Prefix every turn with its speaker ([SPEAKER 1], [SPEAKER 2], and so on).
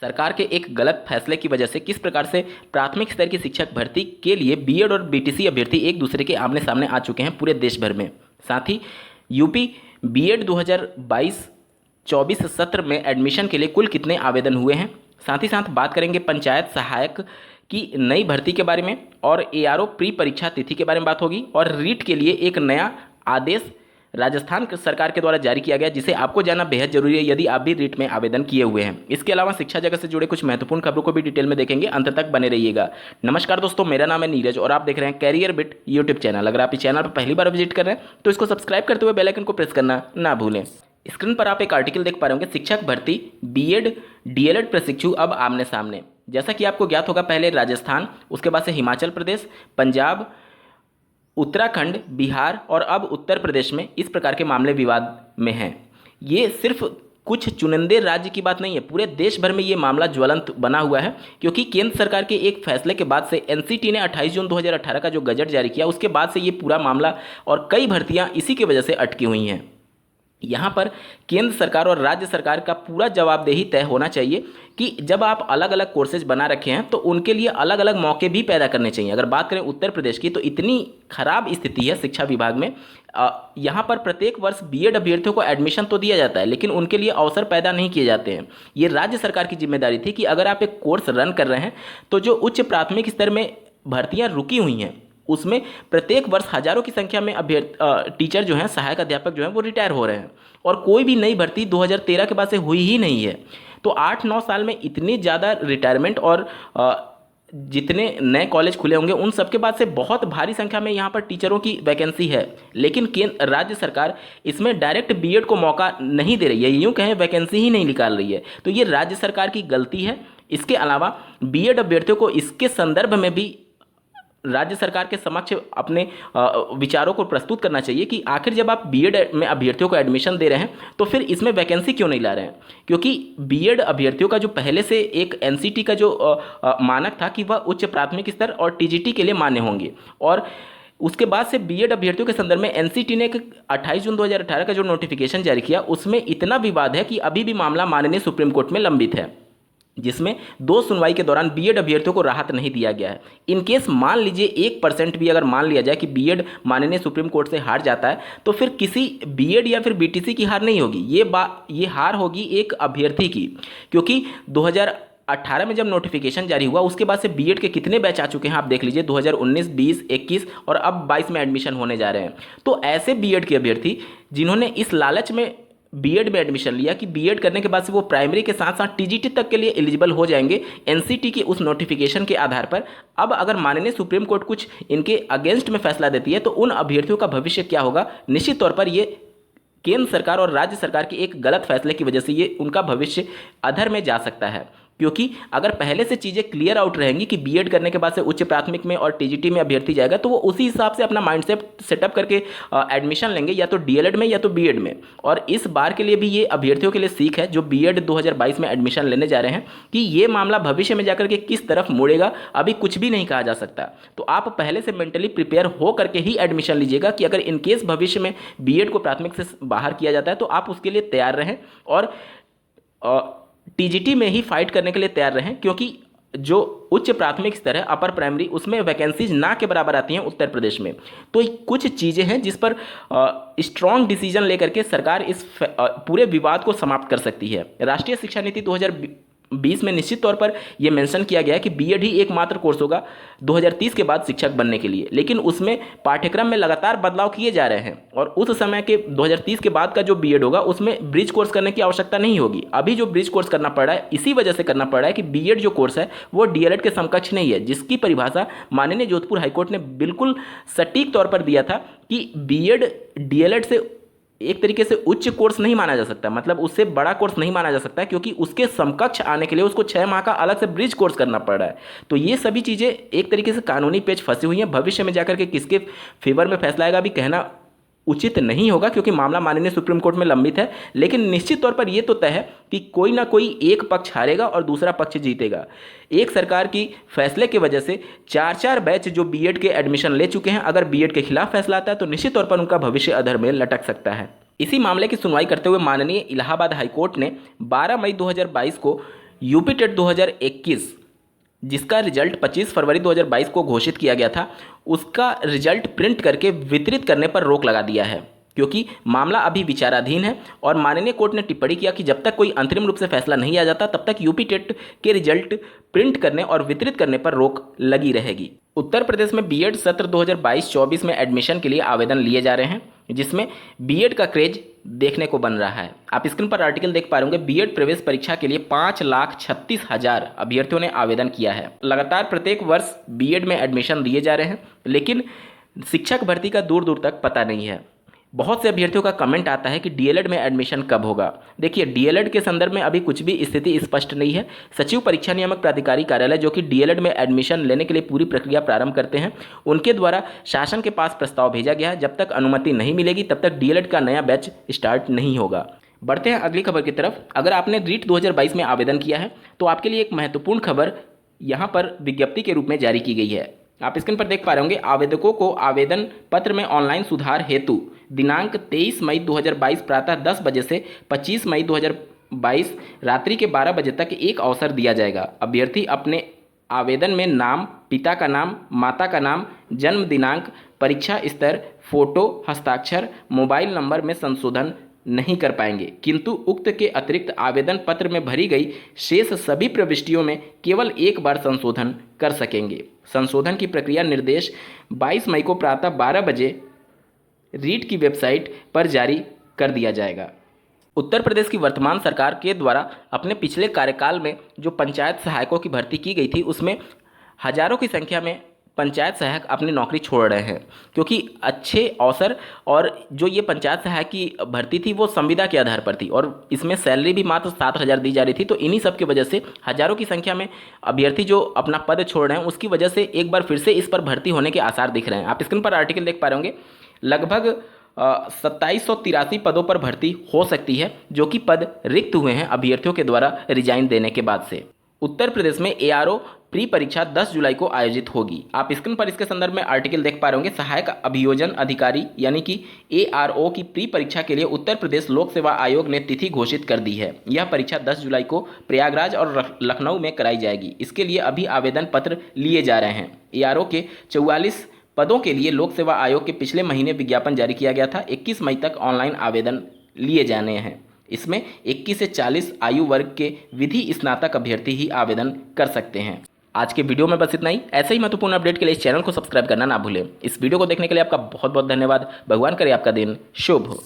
[SPEAKER 1] सरकार के एक गलत फैसले की वजह से किस प्रकार से प्राथमिक स्तर की शिक्षक भर्ती के लिए बीएड और बीटीसी अभ्यर्थी एक दूसरे के आमने सामने आ चुके हैं पूरे देश भर में। साथ ही यूपी बीएड 2022-24 सत्र में एडमिशन के लिए कुल कितने आवेदन हुए हैं। साथ ही साथ बात करेंगे पंचायत सहायक की नई भर्ती के बारे में और एआरओ प्री परीक्षा तिथि के बारे में बात होगी और रीट के लिए एक नया आदेश राजस्थान सरकार के द्वारा जारी किया गया जिसे आपको जानना बेहद जरूरी है यदि आप भी रीट में आवेदन किए हुए हैं। इसके अलावा शिक्षा जगत से जुड़े कुछ महत्वपूर्ण खबरों को भी डिटेल में देखेंगे, अंत तक बने रहिएगा। नमस्कार दोस्तों, मेरा नाम है नीरज और आप देख रहे हैं कैरियर बिट यूट्यूब चैनल। अगर आप इस चैनल पर पहली बार विजिट कर रहे हैं तो इसको सब्सक्राइब करते हुए बेल आइकन को प्रेस करना ना भूलें। स्क्रीन पर आप एक आर्टिकल देख पा रहे होंगे, शिक्षक भर्ती बीएड डीएलएड प्रशिक्षु अब आमने सामने। जैसा कि आपको ज्ञात होगा, पहले राजस्थान, उसके बाद से हिमाचल प्रदेश, पंजाब, उत्तराखंड, बिहार और अब उत्तर प्रदेश में इस प्रकार के मामले विवाद में हैं। ये सिर्फ कुछ चुनिंदे राज्य की बात नहीं है, पूरे देश भर में ये मामला ज्वलंत बना हुआ है क्योंकि केंद्र सरकार के एक फैसले के बाद से एनसीटी ने 28 जून 2018 का जो गजट जारी किया उसके बाद से ये पूरा मामला और कई भर्तियां इसी की वजह से अटकी हुई हैं। यहाँ पर केंद्र सरकार और राज्य सरकार का पूरा जवाबदेही तय होना चाहिए कि जब आप अलग अलग कोर्सेज बना रखे हैं तो उनके लिए अलग अलग मौके भी पैदा करने चाहिए। अगर बात करें उत्तर प्रदेश की तो इतनी खराब स्थिति है शिक्षा विभाग में। यहाँ पर प्रत्येक वर्ष बीएड अभ्यर्थियों को एडमिशन तो दिया जाता है लेकिन उनके लिए अवसर पैदा नहीं किए जाते हैं। ये राज्य सरकार की जिम्मेदारी थी कि अगर आप एक कोर्स रन कर रहे हैं तो जो उच्च प्राथमिक स्तर में भर्तियाँ रुकी हुई हैं उसमें प्रत्येक वर्ष हजारों की संख्या में टीचर जो हैं, सहायक अध्यापक जो हैं वो रिटायर हो रहे हैं और कोई भी नई भर्ती 2013 के बाद से हुई ही नहीं है। तो 8-9 साल में इतनी ज़्यादा रिटायरमेंट और जितने नए कॉलेज खुले होंगे उन सबके बाद से बहुत भारी संख्या में यहाँ पर टीचरों की वैकेंसी है, लेकिन राज्य सरकार इसमें डायरेक्ट बीएड को मौका नहीं दे रही है, यूँ कहें वैकेंसी ही नहीं निकाल रही है। तो ये राज्य सरकार की गलती है। इसके अलावा बीएड अभ्यर्थियों को इसके संदर्भ में भी राज्य सरकार के समक्ष अपने विचारों को प्रस्तुत करना चाहिए कि आखिर जब आप बीएड में अभ्यर्थियों को एडमिशन दे रहे हैं तो फिर इसमें वैकेंसी क्यों नहीं ला रहे हैं। क्योंकि बीएड अभ्यर्थियों का जो पहले से एक एनसीटी का जो मानक था कि वह उच्च प्राथमिक स्तर और टीजीटी के लिए मान्य होंगे और उसके बाद से बीएड अभ्यर्थियों के संदर्भ में एनसीटी ने 28 जून 2018 का जो नोटिफिकेशन जारी किया उसमें इतना विवाद है कि अभी भी मामला माननीय सुप्रीम कोर्ट में लंबित है, जिसमें 2 सुनवाई के दौरान बीएड अभ्यर्थियों को राहत नहीं दिया गया है। इन केस मान लीजिए 1% भी अगर मान लिया जाए कि बीएड माननीय सुप्रीम कोर्ट से हार जाता है तो फिर किसी बीएड या फिर बीटीसी की हार नहीं होगी, ये हार होगी एक अभ्यर्थी की। क्योंकि 2018 में जब नोटिफिकेशन जारी हुआ उसके बाद से बीएड के कितने बैच आ चुके हैं आप देख लीजिए, 2019, 20, 21 और अब 22 में एडमिशन होने जा रहे हैं। तो ऐसे बीएड के अभ्यर्थी जिन्होंने इस लालच में बीएड में एडमिशन लिया कि बीएड करने के बाद से वो प्राइमरी के साथ साथ टीजीटी तक के लिए एलिजिबल हो जाएंगे एनसीटी के उस नोटिफिकेशन के आधार पर, अब अगर माननीय सुप्रीम कोर्ट कुछ इनके अगेंस्ट में फैसला देती है तो उन अभ्यर्थियों का भविष्य क्या होगा। निश्चित तौर पर ये केंद्र सरकार और राज्य सरकार के एक गलत फैसले की वजह से ये उनका भविष्य अधर में जा सकता है। क्योंकि अगर पहले से चीज़ें क्लियर आउट रहेंगी कि बीएड करने के बाद से उच्च प्राथमिक में और टीजीटी में अभ्यर्थी जाएगा तो वो उसी हिसाब से अपना माइंडसेट सेटअप करके एडमिशन लेंगे या तो डीएलएड में या तो बीएड में। और इस बार के लिए भी ये अभ्यर्थियों के लिए सीख है जो बीएड 2022 में एडमिशन लेने जा रहे हैं कि ये मामला भविष्य में जाकर के किस तरफ मुड़ेगा अभी कुछ भी नहीं कहा जा सकता। तो आप पहले से मेंटली प्रिपेयर हो करके ही एडमिशन लीजिएगा कि अगर इनकेस भविष्य में बीएड को प्राथमिक से बाहर किया जाता है तो आप उसके लिए तैयार रहें और टीजीटी में ही फाइट करने के लिए तैयार रहें। क्योंकि जो उच्च प्राथमिक स्तर है अपर प्राइमरी उसमें वैकेंसीज ना के बराबर आती हैं उत्तर प्रदेश में। तो कुछ चीज़ें हैं जिस पर स्ट्रॉन्ग डिसीजन लेकर के सरकार इस पूरे विवाद को समाप्त कर सकती है। राष्ट्रीय शिक्षा नीति 2020 में निश्चित तौर पर यह मेंशन किया गया है कि बीएड ही एकमात्र कोर्स होगा 2030 के बाद शिक्षक बनने के लिए, लेकिन उसमें पाठ्यक्रम में लगातार बदलाव किए जा रहे हैं और उस समय के 2030 के बाद का जो बीएड होगा उसमें ब्रिज कोर्स करने की आवश्यकता नहीं होगी। अभी जो ब्रिज कोर्स करना पड़ रहा है इसी वजह से करना पड़ रहा है कि बीएड जो कोर्स है वो डीएलएड के समकक्ष नहीं है, जिसकी परिभाषा माननीय जोधपुर हाईकोर्ट ने बिल्कुल सटीक तौर पर दिया था कि बीएड डीएलएड से एक तरीके से उच्च कोर्स नहीं माना जा सकता, मतलब उससे बड़ा कोर्स नहीं माना जा सकता क्योंकि उसके समकक्ष आने के लिए उसको 6 माह का अलग से ब्रिज कोर्स करना पड़ रहा है। तो ये सभी चीज़ें एक तरीके से कानूनी पेच फंसी हुई हैं। भविष्य में जाकर के किसके फेवर में फैसला आएगा अभी कहना उचित नहीं होगा क्योंकि मामला माननीय सुप्रीम कोर्ट में लंबित है, लेकिन निश्चित तौर पर यह तो तय है कि कोई ना कोई एक पक्ष हारेगा और दूसरा पक्ष जीतेगा। एक सरकार की फैसले की वजह से 4-4 बैच जो बीएड के एडमिशन ले चुके हैं, अगर बीएड के खिलाफ फैसला आता है तो निश्चित तौर पर उनका भविष्य अधर में लटक सकता है। इसी मामले की सुनवाई करते हुए माननीय इलाहाबाद हाईकोर्ट ने 12 मई 2022 को यूपी टेट 2021 जिसका रिजल्ट 25 फरवरी 2022 को घोषित किया गया था, उसका रिजल्ट प्रिंट करके वितरित करने पर रोक लगा दिया है, क्योंकि मामला अभी विचाराधीन है और माननीय कोर्ट ने टिप्पणी किया कि जब तक कोई अंतरिम रूप से फैसला नहीं आ जाता तब तक यूपी टेट के रिजल्ट प्रिंट करने और वितरित करने पर रोक लगी रहेगी। उत्तर प्रदेश में बीएड सत्र 2022-24 में एडमिशन के लिए आवेदन लिए जा रहे हैं, जिसमें बीएड का क्रेज देखने को बन रहा है। आप स्क्रीन पर आर्टिकल देख पा रहे होंगे। बीएड प्रवेश परीक्षा के लिए 5,36,000 अभ्यर्थियों ने आवेदन किया है। लगातार प्रत्येक वर्ष बीएड में एडमिशन दिए जा रहे हैं, लेकिन शिक्षक भर्ती का दूर दूर तक पता नहीं है। बहुत से अभ्यर्थियों का कमेंट आता है कि डीएलएड में एडमिशन कब होगा। देखिए, डीएलएड के संदर्भ में अभी कुछ भी स्थिति स्पष्ट नहीं है। सचिव परीक्षा नियामक प्राधिकारी कार्यालय, जो कि डीएलएड में एडमिशन लेने के लिए पूरी प्रक्रिया प्रारंभ करते हैं, उनके द्वारा शासन के पास प्रस्ताव भेजा गया है। जब तक अनुमति नहीं मिलेगी तब तक डीएलएड का नया बैच स्टार्ट नहीं होगा। बढ़ते हैं अगली खबर की तरफ। अगर आपने रीट 2022 में आवेदन किया है तो आपके लिए एक महत्वपूर्ण खबर यहाँ पर विज्ञप्ति के रूप में जारी की गई है। आप स्क्रीन पर देख पा रहे होंगे। आवेदकों को आवेदन पत्र में ऑनलाइन सुधार हेतु दिनांक 23 मई 2022 प्रातः 10 बजे से 25 मई 2022 रात्रि के 12 बजे तक एक अवसर दिया जाएगा। अभ्यर्थी अपने आवेदन में नाम, पिता का नाम, माता का नाम, जन्म दिनांक, परीक्षा स्तर, फोटो, हस्ताक्षर, मोबाइल नंबर में संशोधन नहीं कर पाएंगे, किंतु उक्त के अतिरिक्त आवेदन पत्र में भरी गई शेष सभी प्रविष्टियों में केवल एक बार संशोधन कर सकेंगे। संशोधन की प्रक्रिया निर्देश 22 मई को प्रातः 12 बजे रीट की वेबसाइट पर जारी कर दिया जाएगा। उत्तर प्रदेश की वर्तमान सरकार के द्वारा अपने पिछले कार्यकाल में जो पंचायत सहायकों की भर्ती की गई थी, उसमें हजारों की संख्या में पंचायत सहायक अपनी नौकरी छोड़ रहे हैं, क्योंकि अच्छे अवसर और जो ये पंचायत सहायक की भर्ती थी वो संविदा के आधार पर थी और इसमें सैलरी भी मात्र 7,000 दी जा रही थी। तो इन्हीं सब की वजह से हजारों की संख्या में अभ्यर्थी जो अपना पद छोड़ रहे हैं, उसकी वजह से एक बार फिर से इस पर भर्ती होने के आसार दिख रहे हैं। आप स्क्रीन पर आर्टिकल देख पा रहे होंगे। लगभग 2783 पदों पर भर्ती हो सकती है, जो कि पद रिक्त हुए हैं अभ्यर्थियों के द्वारा रिजाइन देने के बाद से। उत्तर प्रदेश में एआरओ प्री परीक्षा 10 जुलाई को आयोजित होगी। आप स्क्रीन पर इसके संदर्भ में आर्टिकल देख पा रहे होंगे। सहायक अभियोजन अधिकारी यानी कि एआरओ की प्री परीक्षा के लिए उत्तर प्रदेश लोक सेवा आयोग ने तिथि घोषित कर दी है। यह परीक्षा 10 जुलाई को प्रयागराज और लखनऊ में कराई जाएगी। इसके लिए अभी आवेदन पत्र लिए जा रहे हैं। एआरओ के 44 पदों के लिए लोक सेवा आयोग के पिछले महीने विज्ञापन जारी किया गया था। 21 मई तक ऑनलाइन आवेदन लिए जाने हैं। इसमें 21 से 40 आयु वर्ग के विधि स्नातक अभ्यर्थी ही आवेदन कर सकते हैं। आज के वीडियो में बस इतना ही। ऐसे ही महत्वपूर्ण अपडेट के लिए इस चैनल को सब्सक्राइब करना ना भूलें। इस वीडियो को देखने के लिए आपका बहुत बहुत धन्यवाद। भगवान करे आपका दिन शुभ हो।